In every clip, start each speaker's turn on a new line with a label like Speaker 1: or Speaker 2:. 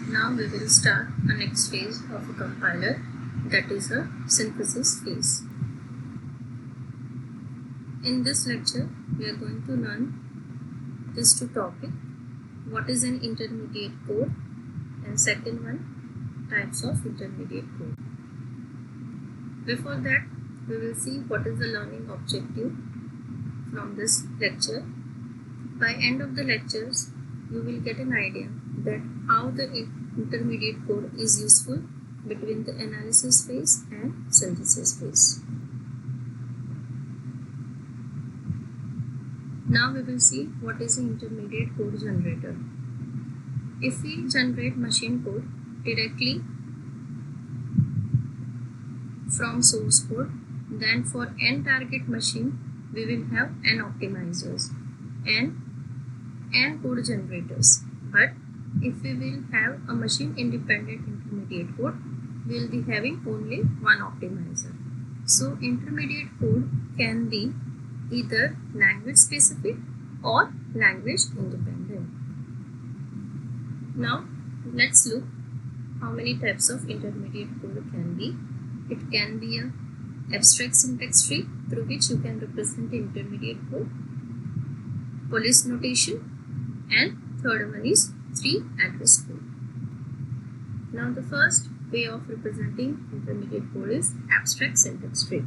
Speaker 1: Now we will start the next phase of a compiler, that is a synthesis phase. In this lecture, we are going to learn these two topics. What is an intermediate code, and second one, types of intermediate code. Before that, we will see what is the learning objective from this lecture. By end of the lectures, you will get an idea that how the intermediate code is useful between the analysis phase and synthesis phase. Now we will see what is an intermediate code generator. If we generate machine code directly from source code, then for n target machine we will have n optimizers and n code generators. But if we will have a machine independent intermediate code, we will be having only one optimizer. So intermediate code can be either language specific or language independent. Now let's look how many types of intermediate code can be. It can be a abstract syntax tree through which you can represent the intermediate code, police notation, and third one is tree address code. Now the first way of representing intermediate code is abstract syntax tree.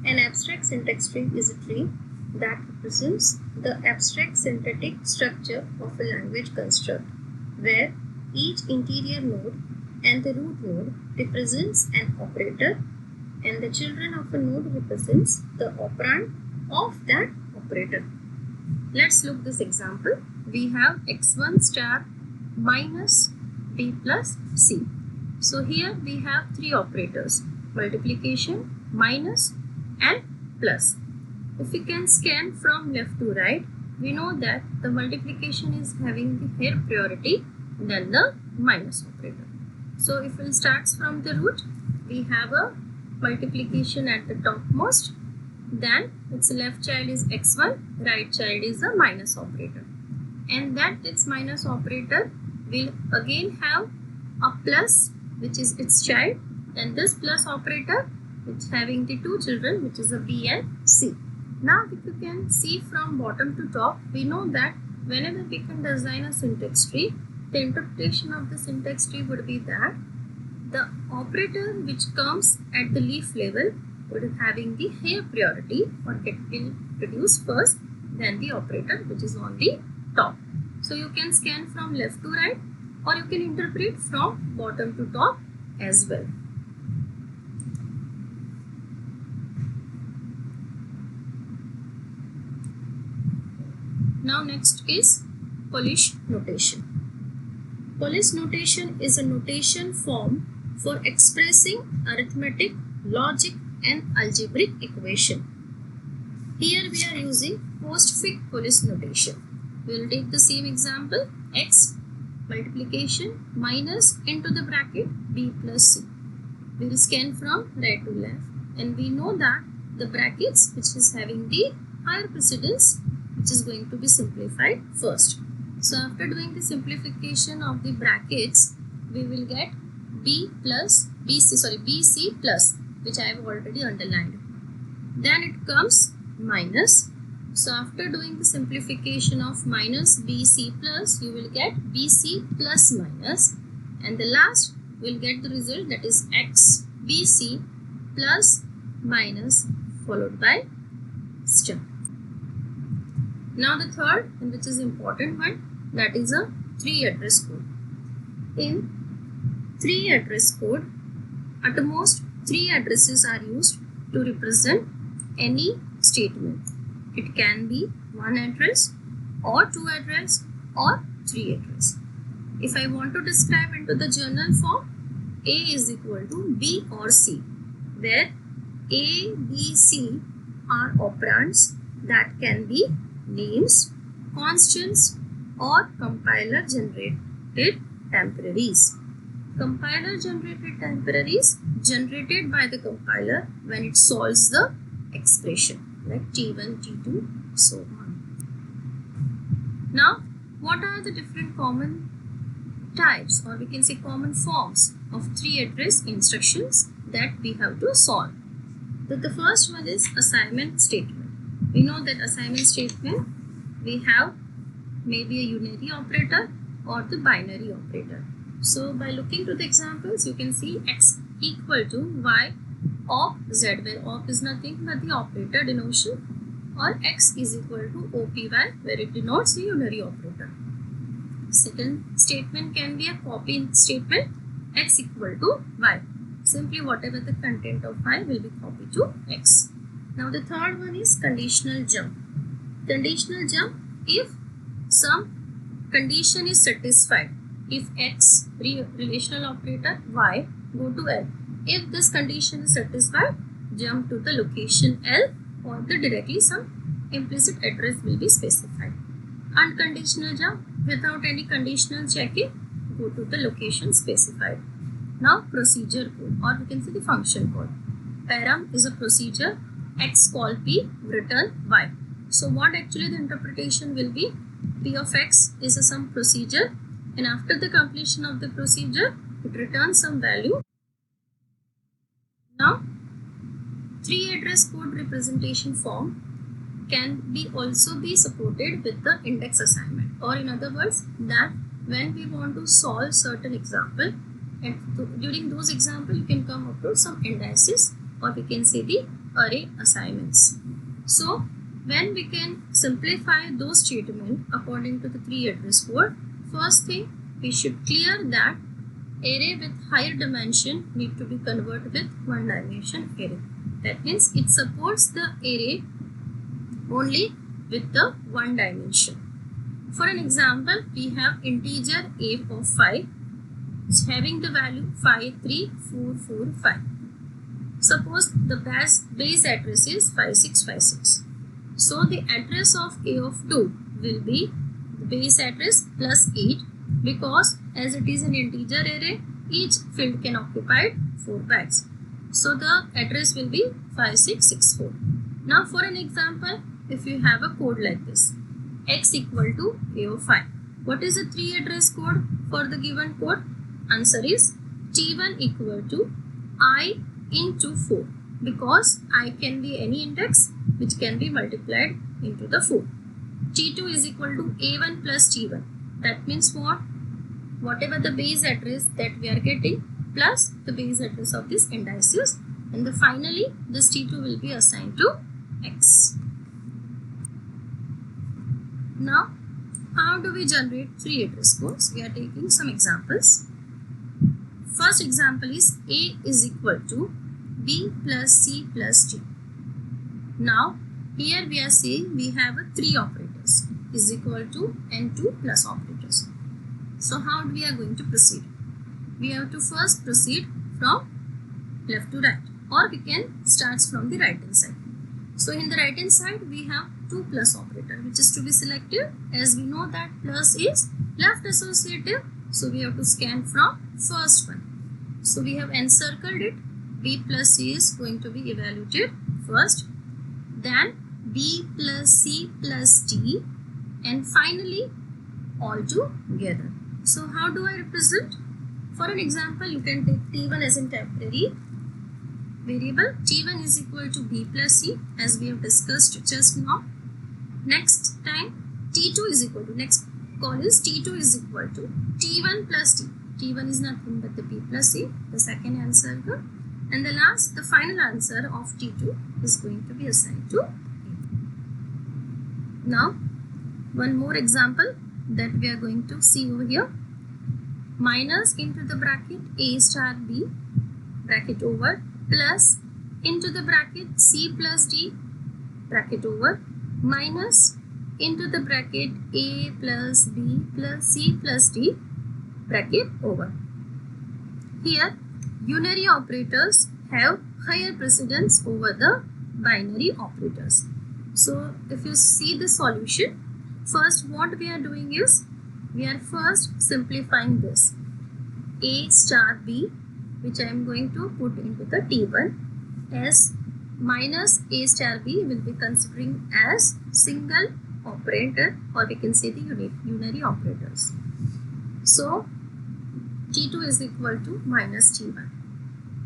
Speaker 1: An abstract syntax tree is a tree that represents the abstract syntactic structure of a language construct, where each interior node and the root node represents an operator and the children of a node represents the operand of that operator. Let's look this example. We have x1 star minus b plus c. So here we have three operators: multiplication, minus, and plus. If we can scan from left to right, we know that the multiplication is having the higher priority than the minus operator. So if we start from the root, we have a multiplication at the topmost, then its left child is x1, right child is a minus operator, and that its minus operator will again have a plus, which is its child, and this plus operator which having the two children, which is a b and c. Now if you can see from bottom to top, we know that whenever we can design a syntax tree, the interpretation of the syntax tree would be that the operator which comes at the leaf level would be having the higher priority or getting produced first than the operator which is on the top. So you can scan from left to right, or you can interpret from bottom to top as well. Now next is Polish notation. Polish notation is a notation form for expressing arithmetic, logic, and algebraic equation. Here we are using postfix Polish notation. We will take the same example: x multiplication minus into the bracket b plus c. We will scan from right to left, and we know that the brackets which is having the higher precedence, which is going to be simplified first. So after doing the simplification of the brackets, we will get bc plus, which I have already underlined. Then it comes minus. So after doing the simplification of minus bc plus, you will get bc plus minus, and the last will get the result, that is x bc plus minus followed by star. Now the third, and which is important one, that is a tree address code. In tree address code, at most 3 addresses are used to represent any statement. It can be 1 address or 2 address or 3 address. If I want to describe into the journal form, A is equal to B or C, where A, B, C are operands that can be names, constants, or compiler generated temporaries. Compiler generated temporaries generated by the compiler when it solves the expression, like T1, T2, so on. Now, what are the different common types, or we can say common forms of three address instructions that we have to solve. The first one is assignment statement. We know that assignment statement we have maybe a unary operator or the binary operator. So by looking to the examples, you can see x equal to y op z, where op is nothing but the operator denotion, or x is equal to opy, where it denotes the unary operator. Second statement can be a copy statement, x equal to y. Simply whatever the content of y will be copied to x. Now the third one is conditional jump. Conditional jump, if some condition is satisfied, if x relational operator y go to L, if this condition is satisfied, jump to the location L, or the directly some implicit address will be specified. Unconditional jump, without any conditional checking, go to the location specified. Now procedure code, or we can say the function code. Param is a procedure, x call p, return y. So what actually the interpretation will be? P of x is some procedure, and after the completion of the procedure, it returns some value. Now, three address code representation form can be also be supported with the index assignment, or in other words, that when we want to solve certain example, and during those examples you can come up to some indices, or we can say the array assignments. So when we can simplify those statements according to the three address code, first thing we should clear that array with higher dimension need to be converted with one dimension array. That means it supports the array only with the one dimension. For an example, we have integer a of 5 having the value 53445. Suppose the base address is 5656. So the address of a of 2 will be the base address plus 8, because as it is an integer array, each field can occupy 4 bytes. So the address will be 5664. Now for an example, if you have a code like this, x equal to a of 5. What is the three address code for the given code? Answer is t1 equal to I into 4, because I can be any index which can be multiplied into the 4. t2 is equal to a1 plus t1. That means what? Whatever the base address that we are getting plus the base address of these indices, and finally this t2 will be assigned to x. Now how do we generate three address codes? We are taking some examples. First example is a is equal to b plus c plus d. Now here we are saying we have three operators is equal to and two plus operators. So how we are going to proceed? We have to first proceed from left to right, or we can start from the right hand side. So in the right hand side we have two plus operator, which is to be selected, as we know that plus is left associative. So we have to scan from first one. So we have encircled it. B plus C is going to be evaluated first, then B plus C plus D, and finally all together. So how do I represent? For an example, you can take T1 as a temporary variable. T1 is equal to B plus C, as we have discussed just now. Next time T2 is equal to, next call is T2 is equal to T1 plus D. T1 is nothing but the B plus C, the second answer, and the final answer of T2 is going to be assigned to A. Now one more example that we are going to see over here. Minus into the bracket A star B bracket over plus into the bracket C plus D bracket over minus into the bracket A plus B plus C plus D bracket over. Here unary operators have higher precedence over the binary operators. So if you see the solution, first what we are doing is we are first simplifying this A star B, which I am going to put into the T1 as minus A star B will be considering as single operator, or we can say the unary operators. So T2 is equal to minus T1.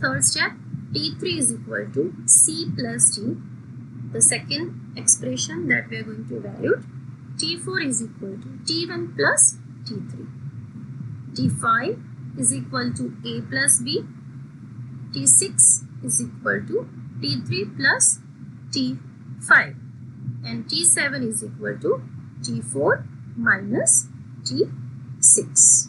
Speaker 1: Third step, T3 is equal to C plus D. The second expression that we are going to evaluate. T4 is equal to T1 plus T3. T5 is equal to A plus B. T6 is equal to T3 plus T5. And T7 is equal to T4 minus T6.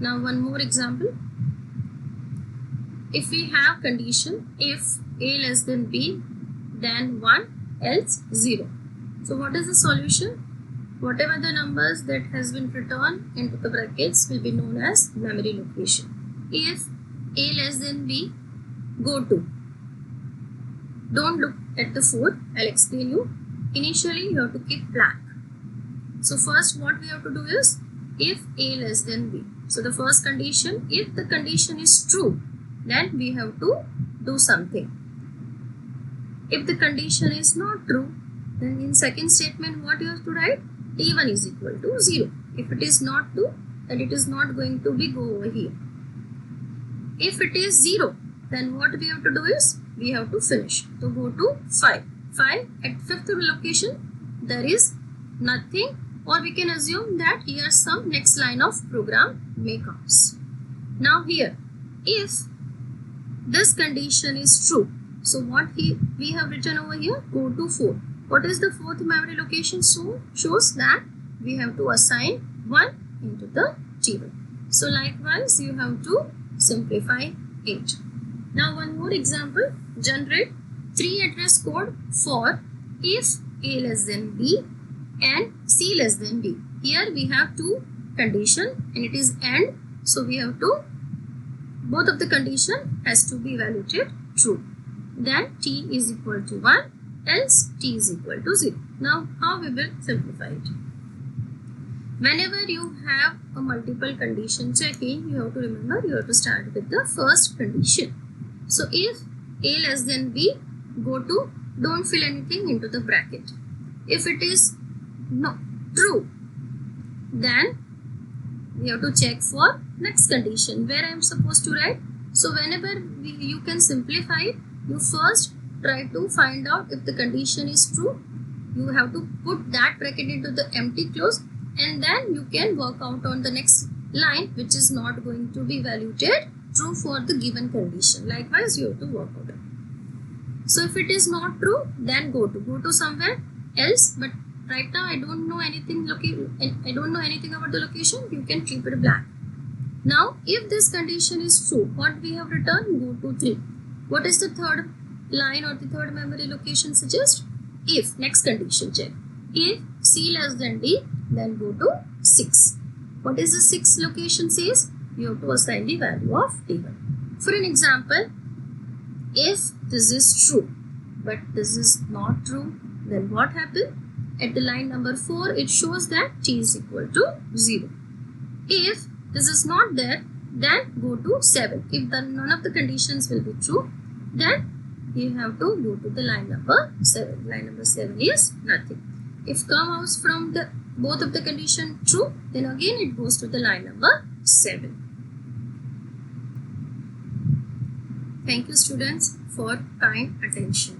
Speaker 1: Now one more example. If we have condition if A less than B, then 1 else 0. So what is the solution? Whatever the numbers that has been returned into the brackets will be known as memory location. If A less than B, go to. Don't look at the 4. I'll explain you. Initially you have to keep blank. So first what we have to do is if A less than B. So the first condition, if the condition is true, then we have to do something. If the condition is not true, then in second statement what you have to write? T1 is equal to 0. If it is not true, then it is not going to be go over here. If it is 0, then what we have to do is we have to finish. So go to 5. 5 at 5th location, there is nothing, or we can assume that here some next line of program may comes. Now here, if this condition is true, so what we have written over here, go to 4. What is the fourth memory location? So shows that we have to assign 1 into the T1. So likewise you have to simplify it. Now one more example, generate 3 address code for if A less than B and C less than D. Here we have two condition and it is AND, so we have to, both of the condition has to be evaluated true. Then T is equal to 1, else T is equal to 0. Now how we will simplify it? Whenever you have a multiple condition checking, you have to remember you have to start with the first condition. So if A less than B, go to, don't fill anything into the bracket. If it is no true, then we have to check for next condition where I am supposed to write. So whenever you can simplify it, you first try to find out if the condition is true. You have to put that bracket into the empty close, and then you can work out on the next line which is not going to be evaluated true for the given condition. Likewise you have to work out it. So if it is not true, then go to somewhere else, but right now I don't know anything about the location. You can keep it blank. Now if this condition is true, what we have written? Go to 3. What is the third line or the third memory location suggest? If, next condition check. If C less than D, then go to 6. What is the 6th location says? You have to assign the value of T1. For an example, if this is true, but this is not true, then what happened? At the line number 4, it shows that T is equal to 0. If this is not there, then go to 7. If none of the conditions will be true, then you have to go to the line number 7. Line number 7 is nothing. If come out from the both of the condition true, then again it goes to the line number 7. Thank you students for kind attention.